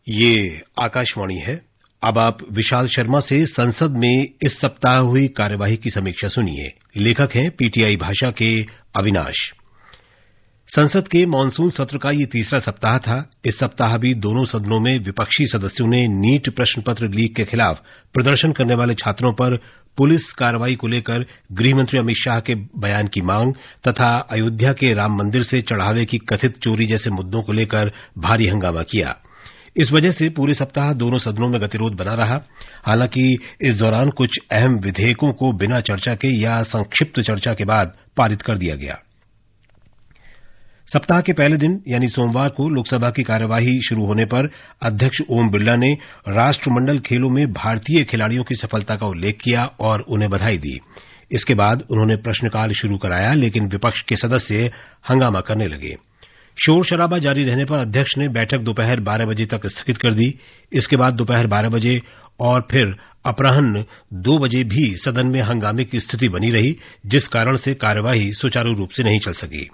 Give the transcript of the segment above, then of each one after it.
ये आकाशवाणी है। अब आप विशाल शर्मा से संसद में इस सप्ताह हुई कार्यवाही की समीक्षा सुनिए। लेखक हैं पीटीआई भाषा के अविनाश। संसद के मानसून सत्र का ये तीसरा सप्ताह था। इस सप्ताह भी दोनों सदनों में विपक्षी सदस्यों ने नीट प्रश्न पत्र लीक के खिलाफ प्रदर्शन करने वाले छात्रों पर पुलिस कार्रवाई को लेकर गृहमंत्री अमित शाह के बयान की मांग तथा अयोध्या के राम मंदिर से चढ़ावे की कथित चोरी जैसे मुद्दों को लेकर भारी हंगामा किया। इस वजह से पूरे सप्ताह दोनों सदनों में गतिरोध बना रहा। हालांकि इस दौरान कुछ अहम विधेयकों को बिना चर्चा के या संक्षिप्त चर्चा के बाद पारित कर दिया गया। सप्ताह के पहले दिन यानी सोमवार को लोकसभा की कार्यवाही शुरू होने पर अध्यक्ष ओम बिरला ने राष्ट्रमंडल खेलों में भारतीय खिलाड़ियों की सफलता का उल्लेख किया और उन्हें बधाई दी। इसके बाद उन्होंने प्रश्नकाल शुरू कराया, लेकिन विपक्ष के सदस्य हंगामा करने लगे। शोर शराबा जारी रहने पर अध्यक्ष ने बैठक दोपहर 12 बजे तक स्थगित कर दी। इसके बाद दोपहर 12 बजे और फिर अपराह्न 2 बजे भी सदन में हंगामे की स्थिति बनी रही, जिस कारण से कार्यवाही सुचारू रूप से नहीं चल सकी।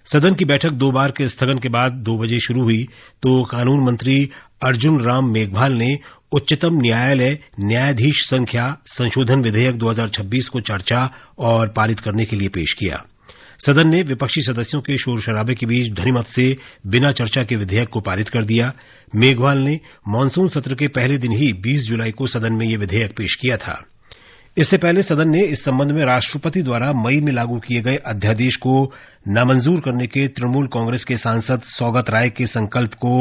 सदन की बैठक 2 बार के स्थगन के बाद 2 बजे शुरू हुई तो कानून मंत्री अर्जुन राम मेघवाल ने उच्चतम न्यायालय न्यायाधीश संख्या संशोधन विधेयक 2026 को चर्चा और पारित करने के लिए पेश किया। सदन ने विपक्षी सदस्यों के शोर शराबे के बीच ध्वनिमत से बिना चर्चा के विधेयक को पारित कर दिया। मेघवाल ने मानसून सत्र के पहले दिन ही 20 जुलाई को सदन में यह विधेयक पेश किया था। इससे पहले सदन ने इस संबंध में राष्ट्रपति द्वारा मई में लागू किए गए अध्यादेश को नामंजूर करने के तृणमूल कांग्रेस के सांसद सौगत राय के संकल्प को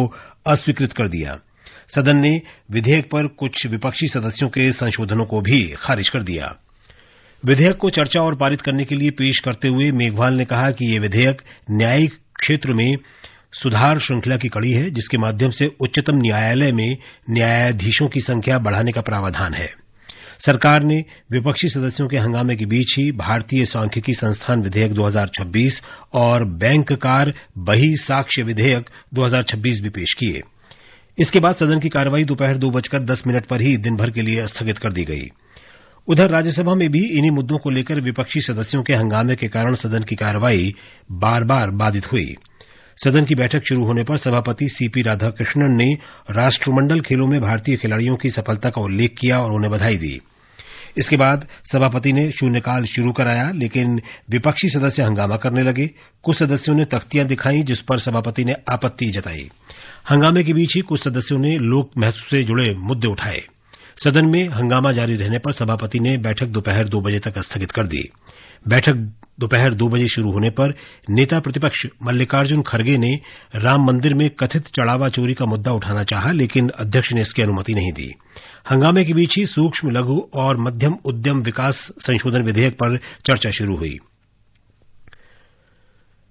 अस्वीकृत कर दिया। सदन ने विधेयक पर कुछ विपक्षी सदस्यों के संशोधनों को भी खारिज कर दिया। विधेयक को चर्चा और पारित करने के लिए पेश करते हुए मेघवाल ने कहा कि यह विधेयक न्यायिक क्षेत्र में सुधार श्रृंखला की कड़ी है, जिसके माध्यम से उच्चतम न्यायालय में न्यायाधीशों की संख्या बढ़ाने का प्रावधान है। सरकार ने विपक्षी सदस्यों के हंगामे के बीच ही भारतीय सांख्यिकी संस्थान विधेयक 2026 और बैंककार बही साक्ष्य विधेयक 2026 भी पेश किए। इसके बाद सदन की कार्यवाही दोपहर 2:10 पर ही दिन भर के लिए स्थगित कर दी गई। उधर राज्यसभा में भी इन्हीं मुद्दों को लेकर विपक्षी सदस्यों के हंगामे के कारण सदन की कार्यवाही बार बार बाधित हुई। सदन की बैठक शुरू होने पर सभापति सीपी राधाकृष्णन ने राष्ट्रमंडल खेलों में भारतीय खिलाड़ियों की सफलता का उल्लेख किया और उन्हें बधाई दी। इसके बाद सभापति ने शून्यकाल शुरू कराया, लेकिन विपक्षी सदस्य हंगामा करने लगे। कुछ सदस्यों ने तख्तियां दिखाई, जिस पर सभापति ने आपत्ति जताई। हंगामे के बीच ही कुछ सदस्यों ने लोक महत्व से जुड़े मुद्दे उठाए। सदन में हंगामा जारी रहने पर सभापति ने बैठक दोपहर 2 बजे तक स्थगित कर दी। बैठक दोपहर 2 बजे शुरू होने पर नेता प्रतिपक्ष मल्लिकार्जुन खड़गे ने राम मंदिर में कथित चढ़ावा चोरी का मुद्दा उठाना चाहा, लेकिन अध्यक्ष ने इसकी अनुमति नहीं दी। हंगामे के बीच ही सूक्ष्म लघु और मध्यम उद्यम विकास संशोधन विधेयक पर चर्चा शुरू हुई।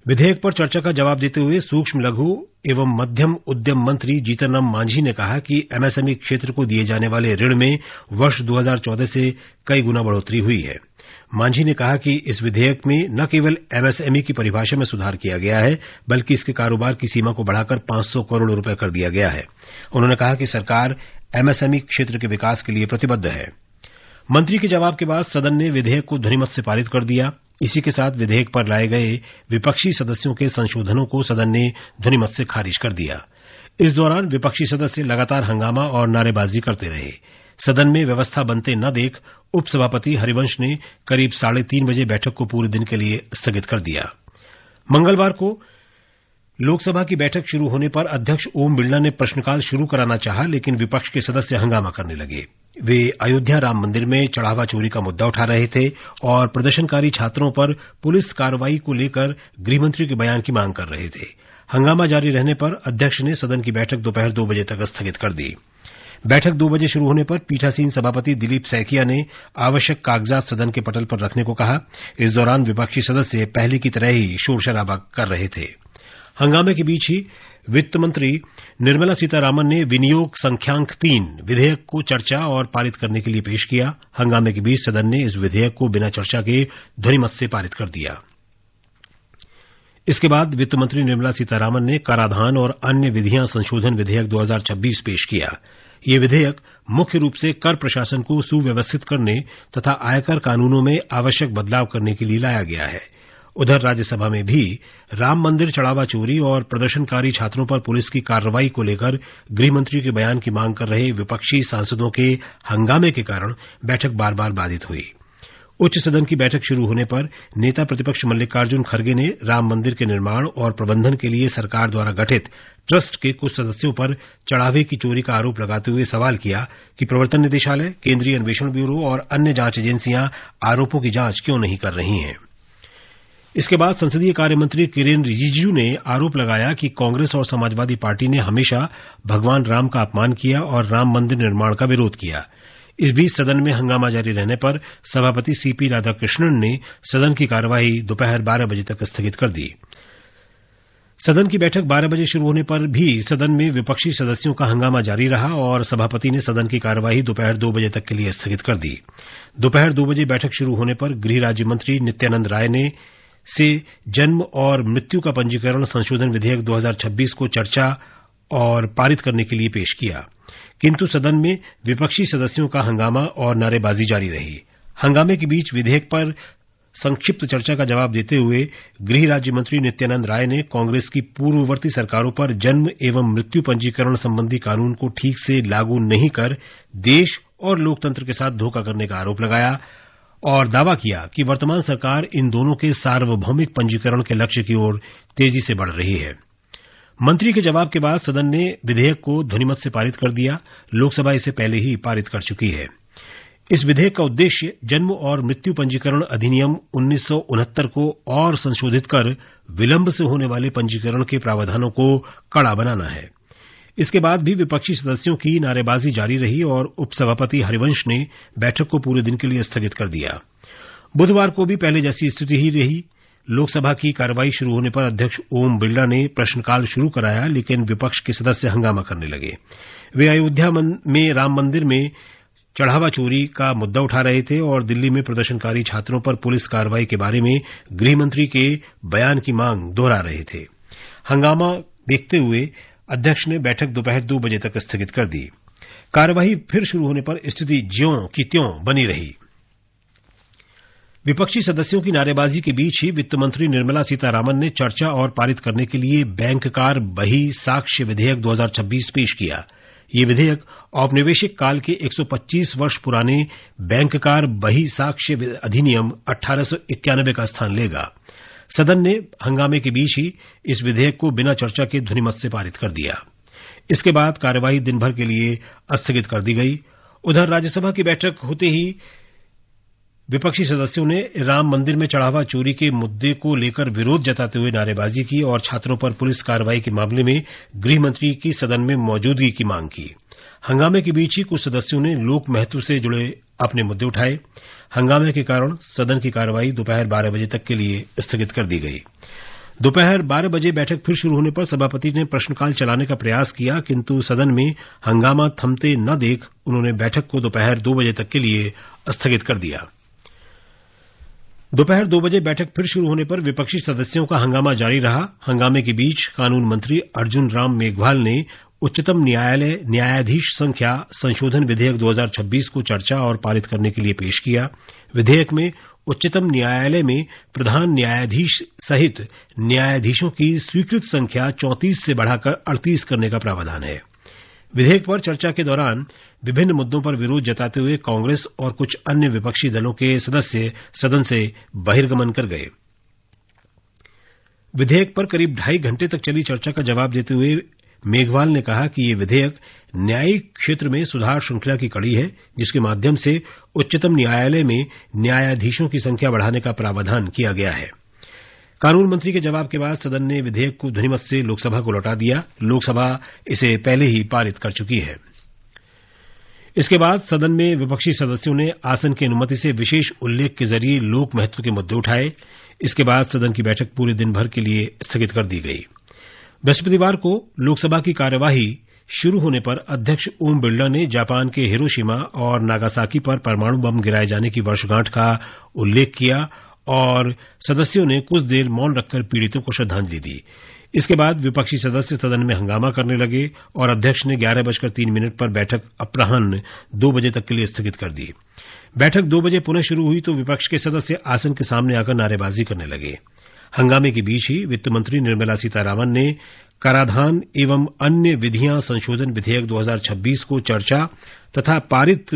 विधेयक पर चर्चा का जवाब देते हुए सूक्ष्म लघु एवं मध्यम उद्यम मंत्री जीतन राम मांझी ने कहा कि एमएसएमई क्षेत्र को दिए जाने वाले ऋण में वर्ष 2014 से कई गुना बढ़ोतरी हुई है। मांझी ने कहा कि इस विधेयक में न केवल एमएसएमई की परिभाषा में सुधार किया गया है, बल्कि इसके कारोबार की सीमा को बढ़ाकर 500 करोड़ रुपए कर दिया गया है। उन्होंने कहा कि सरकार एमएसएमई क्षेत्र के विकास के लिए प्रतिबद्ध है। मंत्री के जवाब के बाद सदन ने विधेयक को ध्वनिमत से पारित कर दिया। इसी के साथ विधेयक पर लाए गए विपक्षी सदस्यों के संशोधनों को सदन ने ध्वनिमत से खारिज कर दिया। इस दौरान विपक्षी सदस्य लगातार हंगामा और नारेबाजी करते रहे। सदन में व्यवस्था बनते न देख उपसभापति हरिवंश ने करीब 3:30 बजे बैठक को पूरे दिन के लिए स्थगित कर दिया। मंगलवार को लोकसभा की बैठक शुरू होने पर अध्यक्ष ओम बिरला ने प्रश्नकाल शुरू कराना चाहा, लेकिन विपक्ष के सदस्य हंगामा करने लगे। वे अयोध्या राम मंदिर में चढ़ावा चोरी का मुद्दा उठा रहे थे और प्रदर्शनकारी छात्रों पर पुलिस कार्रवाई को लेकर गृहमंत्री के बयान की मांग कर रहे थे। हंगामा जारी रहने पर अध्यक्ष ने सदन की बैठक दोपहर 2 बजे तक स्थगित कर दी। बैठक 2 बजे शुरू होने पर पीठासीन सभापति दिलीप सैकिया ने आवश्यक कागजात सदन के पटल पर रखने को कहा। इस दौरान विपक्षी सदस्य पहले की तरह ही शोर शराबा कर रहे थे। हंगामे के बीच ही वित्त मंत्री निर्मला सीतारामन ने विनियोग संख्यांक 3 विधेयक को चर्चा और पारित करने के लिए पेश किया। हंगामे के बीच सदन ने इस विधेयक को बिना चर्चा के ध्वनिमत से पारित कर दिया। इसके बाद वित्त मंत्री निर्मला सीतारामन ने कराधान और अन्य विधियां संशोधन विधेयक 2026 पेश किया। ये विधेयक मुख्य रूप से कर प्रशासन को सुव्यवस्थित करने तथा आयकर कानूनों में आवश्यक बदलाव करने के लिए लाया गया है। उधर राज्यसभा में भी राम मंदिर चढ़ावा चोरी और प्रदर्शनकारी छात्रों पर पुलिस की कार्रवाई को लेकर गृहमंत्री के बयान की मांग कर रहे विपक्षी सांसदों के हंगामे के कारण बैठक बार बार बाधित हुई। उच्च सदन की बैठक शुरू होने पर नेता प्रतिपक्ष मल्लिकार्जुन खड़गे ने राम मंदिर के निर्माण और प्रबंधन के लिए सरकार द्वारा गठित ट्रस्ट के कुछ सदस्यों पर चढ़ावे की चोरी का आरोप लगाते हुए सवाल किया कि प्रवर्तन निदेशालय, केंद्रीय अन्वेषण ब्यूरो और अन्य जांच एजेंसियां आरोपों की जांच क्यों नहीं कर रही हैं। इसके बाद संसदीय कार्य मंत्री किरेन रिजिजू ने आरोप लगाया कि कांग्रेस और समाजवादी पार्टी ने हमेशा भगवान राम का अपमान किया और राम मंदिर निर्माण का विरोध किया। इस बीच सदन में हंगामा जारी रहने पर सभापति सीपी राधाकृष्णन ने सदन की कार्यवाही दोपहर 12 बजे तक स्थगित कर दी। सदन की बैठक 12 बजे शुरू होने पर भी सदन में विपक्षी सदस्यों का हंगामा जारी रहा और सभापति ने सदन की कार्यवाही दोपहर 2 बजे तक के लिए स्थगित कर दी। दोपहर 2 बजे बैठक शुरू होने पर गृह राज्य मंत्री नित्यानंद राय ने से जन्म और मृत्यु का पंजीकरण संशोधन विधेयक 2026 को चर्चा और पारित करने के लिए पेश किया, किंतु सदन में विपक्षी सदस्यों का हंगामा और नारेबाजी जारी रही। हंगामे के बीच विधेयक पर संक्षिप्त चर्चा का जवाब देते हुए गृह राज्य मंत्री नित्यानंद राय ने कांग्रेस की पूर्ववर्ती सरकारों पर जन्म एवं मृत्यु पंजीकरण संबंधी कानून को ठीक से लागू नहीं कर देश और लोकतंत्र के साथ धोखा करने का आरोप लगाया और दावा किया कि वर्तमान सरकार इन दोनों के सार्वभौमिक पंजीकरण के लक्ष्य की ओर तेजी से बढ़ रही है। मंत्री के जवाब के बाद सदन ने विधेयक को ध्वनिमत से पारित कर दिया। लोकसभा इसे पहले ही पारित कर चुकी है। इस विधेयक का उद्देश्य जन्म और मृत्यु पंजीकरण अधिनियम 1969 को और संशोधित कर विलंब से होने वाले पंजीकरण के प्रावधानों को कड़ा बनाना है। इसके बाद भी विपक्षी सदस्यों की नारेबाजी जारी रही और उपसभापति हरिवंश ने बैठक को पूरे दिन के लिए स्थगित कर दिया। बुधवार को भी पहले जैसी स्थिति ही रही। लोकसभा की कार्रवाई शुरू होने पर अध्यक्ष ओम बिरला ने प्रश्नकाल शुरू कराया, लेकिन विपक्ष के सदस्य हंगामा करने लगे। वे अयोध्या में राम मंदिर में चढ़ावा चोरी का मुद्दा उठा रहे थे और दिल्ली में प्रदर्शनकारी छात्रों पर पुलिस कार्रवाई के बारे में गृहमंत्री के बयान की मांग दोहरा रहे थे। हंगामा देखते हुए अध्यक्ष ने बैठक दोपहर 2 बजे तक स्थगित कर दी। कार्यवाही फिर शुरू होने पर स्थिति ज्यों की त्यों बनी रही। विपक्षी सदस्यों की नारेबाजी के बीच ही वित्त मंत्री निर्मला सीतारामन ने चर्चा और पारित करने के लिए बैंककार बही साक्ष्य विधेयक 2026 पेश किया। ये विधेयक औपनिवेशिक काल के 125 वर्ष पुराने बैंककार बही साक्ष्य अधिनियम 1891 का स्थान लेगा। सदन ने हंगामे के बीच ही इस विधेयक को बिना चर्चा के ध्वनिमत से पारित कर दिया। इसके बाद कार्यवाही दिन भर के लिए स्थगित कर दी गई। उधर राज्यसभा की बैठक होते ही विपक्षी सदस्यों ने राम मंदिर में चढ़ावा चोरी के मुद्दे को लेकर विरोध जताते हुए नारेबाजी की और छात्रों पर पुलिस कार्रवाई के मामले में गृहमंत्री की सदन में मौजूदगी की मांग की। हंगामे के बीच ही कुछ सदस्यों ने लोक महत्व से जुड़े अपने मुद्दे उठाए। हंगामे के कारण सदन की कार्यवाही दोपहर 12 बजे तक के लिए स्थगित कर दी गई। दोपहर 12 बजे बैठक फिर शुरू होने पर सभापति ने प्रश्नकाल चलाने का प्रयास किया, किंतु सदन में हंगामा थमते न देख उन्होंने बैठक को दोपहर 2 बजे तक के लिए स्थगित कर दिया। दोपहर 2 बजे बैठक फिर शुरू होने पर विपक्षी सदस्यों का हंगामा जारी रहा। हंगामे के बीच कानून मंत्री अर्जुन राम मेघवाल ने उच्चतम न्यायालय न्यायाधीश संख्या संशोधन विधेयक 2026 को चर्चा और पारित करने के लिए पेश किया। विधेयक में उच्चतम न्यायालय में प्रधान न्यायाधीश सहित न्यायाधीशों की स्वीकृत संख्या 34 से बढ़ाकर 38 करने का प्रावधान है। विधेयक पर चर्चा के दौरान विभिन्न मुद्दों पर विरोध जताते हुए कांग्रेस और कुछ अन्य विपक्षी दलों के सदस्य सदन से बहिर्गमन कर गए। विधेयक पर करीब 2.5 घंटे तक चली चर्चा का जवाब देते हुए मेघवाल ने कहा कि ये विधेयक न्यायिक क्षेत्र में सुधार श्रृंखला की कड़ी है, जिसके माध्यम से उच्चतम न्यायालय में न्यायाधीशों की संख्या बढ़ाने का प्रावधान किया गया है। कानून मंत्री के जवाब के बाद सदन ने विधेयक को ध्वनिमत से लोकसभा को लौटा दिया। लोकसभा इसे पहले ही पारित कर चुकी है। इसके बाद सदन में विपक्षी सदस्यों ने आसन की अनुमति से विशेष उल्लेख के जरिए लोक महत्व के मुद्दे उठाए। इसके बाद सदन की बैठक पूरे दिन भर के लिए स्थगित कर दी गई। बृहस्पतिवार को लोकसभा की कार्यवाही शुरू होने पर अध्यक्ष ओम बिरला ने जापान के हिरोशिमा और नागासाकी पर परमाणु बम गिराए जाने की वर्षगांठ का उल्लेख किया और सदस्यों ने कुछ देर मौन रखकर पीड़ितों को श्रद्धांजलि दी। इसके बाद विपक्षी सदस्य सदन में हंगामा करने लगे और अध्यक्ष ने 11:03 पर बैठक अपराह्न 2 बजे तक के लिए स्थगित कर दी। बैठक 2 बजे पुनः शुरू हुई तो विपक्ष के सदस्य आसन के सामने आकर नारेबाजी करने लगे। हंगामे के बीच ही वित्त मंत्री निर्मला सीतारामन ने कराधान एवं अन्य विधियां संशोधन विधेयक 2026 को चर्चा तथा पारित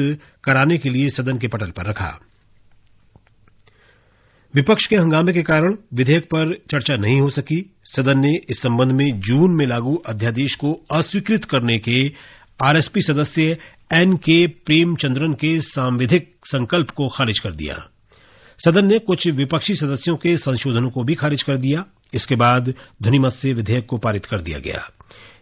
कराने के लिए सदन के पटल पर रखा। विपक्ष के हंगामे के कारण विधेयक पर चर्चा नहीं हो सकी। सदन ने इस संबंध में जून में लागू अध्यादेश को अस्वीकृत करने के आरएसपी सदस्य एनके प्रेमचंद्रन के सांविधिक संकल्प को खारिज कर दिया। सदन ने कुछ विपक्षी सदस्यों के संशोधनों को भी खारिज कर दिया। इसके बाद ध्वनिमत से विधेयक को पारित कर दिया गया।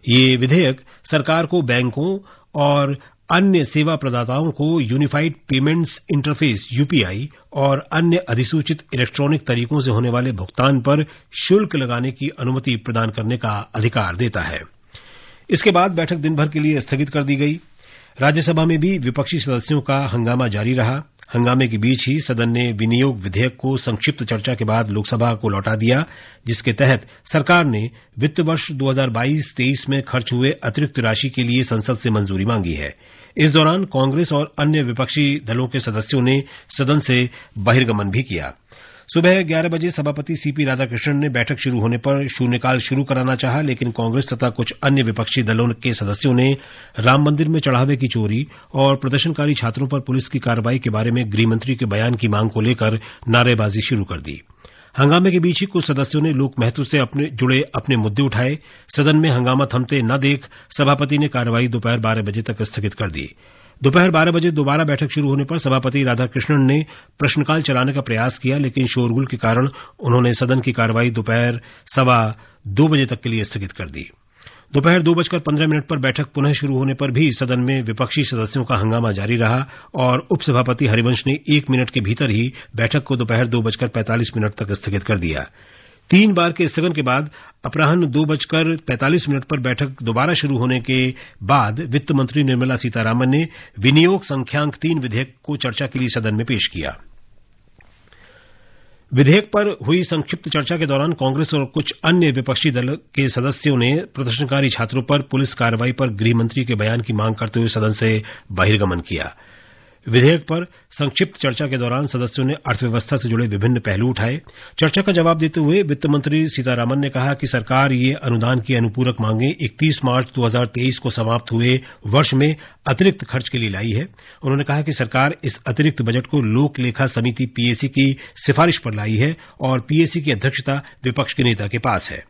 ये विधेयक सरकार को बैंकों और अन्य सेवा प्रदाताओं को यूनिफाइड पेमेंट्स इंटरफेस यूपीआई और अन्य अधिसूचित इलेक्ट्रॉनिक तरीकों से होने वाले भुगतान पर शुल्क लगाने की अनुमति प्रदान करने का अधिकार देता है। इसके बाद बैठक दिन भर के लिए स्थगित कर दी गई। राज्यसभा में भी विपक्षी सदस्यों का हंगामा जारी रहा। हंगामे के बीच ही सदन ने विनियोग विधेयक को संक्षिप्त चर्चा के बाद लोकसभा को लौटा दिया, जिसके तहत सरकार ने वित्त वर्ष 2022-23 में खर्च हुए अतिरिक्त राशि के लिए संसद से मंजूरी मांगी है। इस दौरान कांग्रेस और अन्य विपक्षी दलों के सदस्यों ने सदन से बहिर्गमन भी किया। सुबह 11 बजे सभापति सीपी राधाकृष्णन ने बैठक शुरू होने पर शून्यकाल शुरू कराना चाहा, लेकिन कांग्रेस तथा कुछ अन्य विपक्षी दलों के सदस्यों ने राम मंदिर में चढ़ावे की चोरी और प्रदर्शनकारी छात्रों पर पुलिस की कार्रवाई के बारे में गृहमंत्री के बयान की मांग को लेकर नारेबाजी शुरू कर दी। हंगामे के बीच ही कुछ सदस्यों ने लोक महत्व से जुड़े अपने मुद्दे उठाए। सदन में हंगामा थमते न देख सभापति ने कार्यवाही दोपहर 12 बजे तक स्थगित कर दी। दोपहर 12 बजे दोबारा बैठक शुरू होने पर सभापति राधाकृष्णन ने प्रश्नकाल चलाने का प्रयास किया, लेकिन शोरगुल के कारण उन्होंने सदन की कार्यवाही दोपहर 1:15 बजे तक के लिए स्थगित कर दी। दोपहर 2:15 पर बैठक पुनः शुरू होने पर भी सदन में विपक्षी सदस्यों का हंगामा जारी रहा और उपसभापति हरिवंश ने 1 मिनट के भीतर ही बैठक को दोपहर 2:45 तक स्थगित कर दिया। 3 बार के स्थगन के बाद अपराह्न 2:45 पर बैठक दोबारा शुरू होने के बाद वित्त मंत्री निर्मला सीतारामन ने विनियोग संख्यांक 3 विधेयक को चर्चा के लिए सदन में पेश किया। विधेयक पर हुई संक्षिप्त चर्चा के दौरान कांग्रेस और कुछ अन्य विपक्षी दल के सदस्यों ने प्रदर्शनकारी छात्रों पर पुलिस कार्रवाई पर गृहमंत्री के बयान की मांग करते हुए सदन से बहिर्गमन किया। विधेयक पर संक्षिप्त चर्चा के दौरान सदस्यों ने अर्थव्यवस्था से जुड़े विभिन्न पहलू उठाए। चर्चा का जवाब देते हुए वित्त मंत्री सीतारामन ने कहा कि सरकार ये अनुदान की अनुपूरक मांगें 31 मार्च 2023 को समाप्त हुए वर्ष में अतिरिक्त खर्च के लिए लाई है। उन्होंने कहा कि सरकार इस अतिरिक्त बजट को लोक लेखा समिति पीएसी की सिफारिश पर लाई है और पीएसी की अध्यक्षता विपक्ष के नेता के पास है।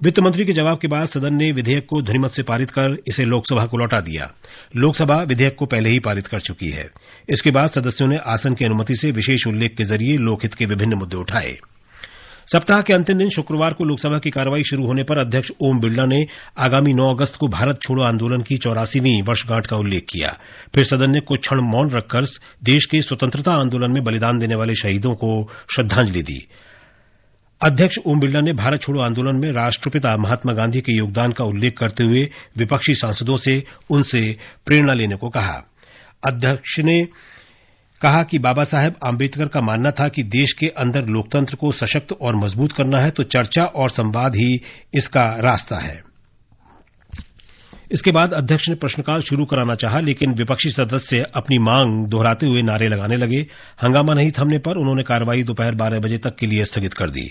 वित्त मंत्री के जवाब के बाद सदन ने विधेयक को ध्वनिमत से पारित कर इसे लोकसभा को लौटा दिया। लोकसभा विधेयक को पहले ही पारित कर चुकी है। इसके बाद सदस्यों ने आसन की अनुमति से विशेष उल्लेख के जरिए लोकहित के विभिन्न मुद्दे उठाए। सप्ताह के अंतिम दिन शुक्रवार को लोकसभा की कार्रवाई शुरू होने पर अध्यक्ष ओम बिरला ने आगामी 9 अगस्त को भारत छोड़ो आंदोलन की 84वीं वर्षगांठ का उल्लेख किया। फिर सदन ने कुछ क्षण मौन रखकर देश के स्वतंत्रता आंदोलन में बलिदान देने वाले शहीदों को श्रद्धांजलि दी। अध्यक्ष ओम बिरला ने भारत छोड़ो आंदोलन में राष्ट्रपिता महात्मा गांधी के योगदान का उल्लेख करते हुए विपक्षी सांसदों से उनसे प्रेरणा लेने को कहा। अध्यक्ष ने कहा कि बाबा साहेब आंबेडकर का मानना था कि देश के अंदर लोकतंत्र को सशक्त और मजबूत करना है तो चर्चा और संवाद ही इसका रास्ता है। इसके बाद अध्यक्ष ने प्रश्नकाल शुरू कराना चाहा, लेकिन विपक्षी सदस्य अपनी मांग दोहराते हुए नारे लगाने लगे। हंगामा नहीं थमने पर उन्होंने कार्रवाई दोपहर 12 बजे तक के लिए स्थगित कर दी।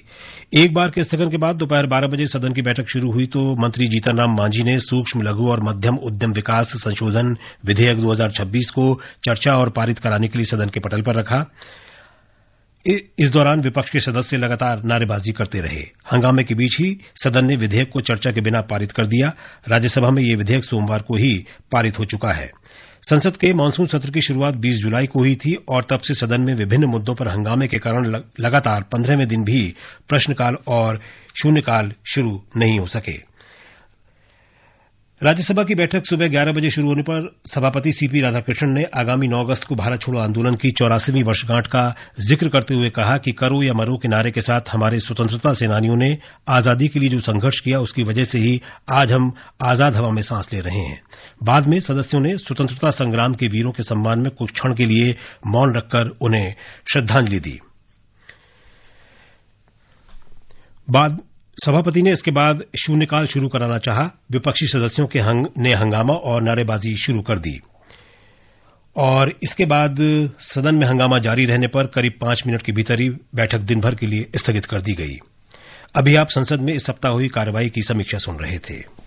एक बार के स्थगन के बाद दोपहर 12 बजे सदन की बैठक शुरू हुई तो मंत्री जीतन राम मांझी ने सूक्ष्म लघु और मध्यम उद्यम विकास संशोधन विधेयक 2026 को चर्चा और पारित कराने के लिए सदन के पटल पर रखा। इस दौरान विपक्ष के सदस्य लगातार नारेबाजी करते रहे। हंगामे के बीच ही सदन ने विधेयक को चर्चा के बिना पारित कर दिया। राज्यसभा में यह विधेयक सोमवार को ही पारित हो चुका है। संसद के मानसून सत्र की शुरुआत 20 जुलाई को हुई थी और तब से सदन में विभिन्न मुद्दों पर हंगामे के कारण लगातार 15वें दिन भी प्रश्नकाल और शून्यकाल शुरू नहीं हो सके। राज्यसभा की बैठक सुबह 11 बजे शुरू होने पर सभापति सीपी राधाकृष्णन ने आगामी 9 अगस्त को भारत छोड़ो आंदोलन की 84वीं वर्षगांठ का जिक्र करते हुए कहा कि करो या मरो के नारे के साथ हमारे स्वतंत्रता सेनानियों ने आजादी के लिए जो संघर्ष किया उसकी वजह से ही आज हम आजाद हवा में सांस ले रहे हैं। बाद में सदस्यों ने स्वतंत्रता संग्राम के वीरों के सम्मान में कुछ क्षण के लिए मौन रखकर उन्हें श्रद्धांजलि दी। सभापति ने इसके बाद शून्यकाल शुरू कराना चाहा। विपक्षी सदस्यों ने हंगामा और नारेबाजी शुरू कर दी और इसके बाद सदन में हंगामा जारी रहने पर करीब 5 मिनट के भीतर ही बैठक दिन भर के लिए स्थगित कर दी गई। अभी आप संसद में इस सप्ताह हुई कार्रवाई की समीक्षा सुन रहे थे।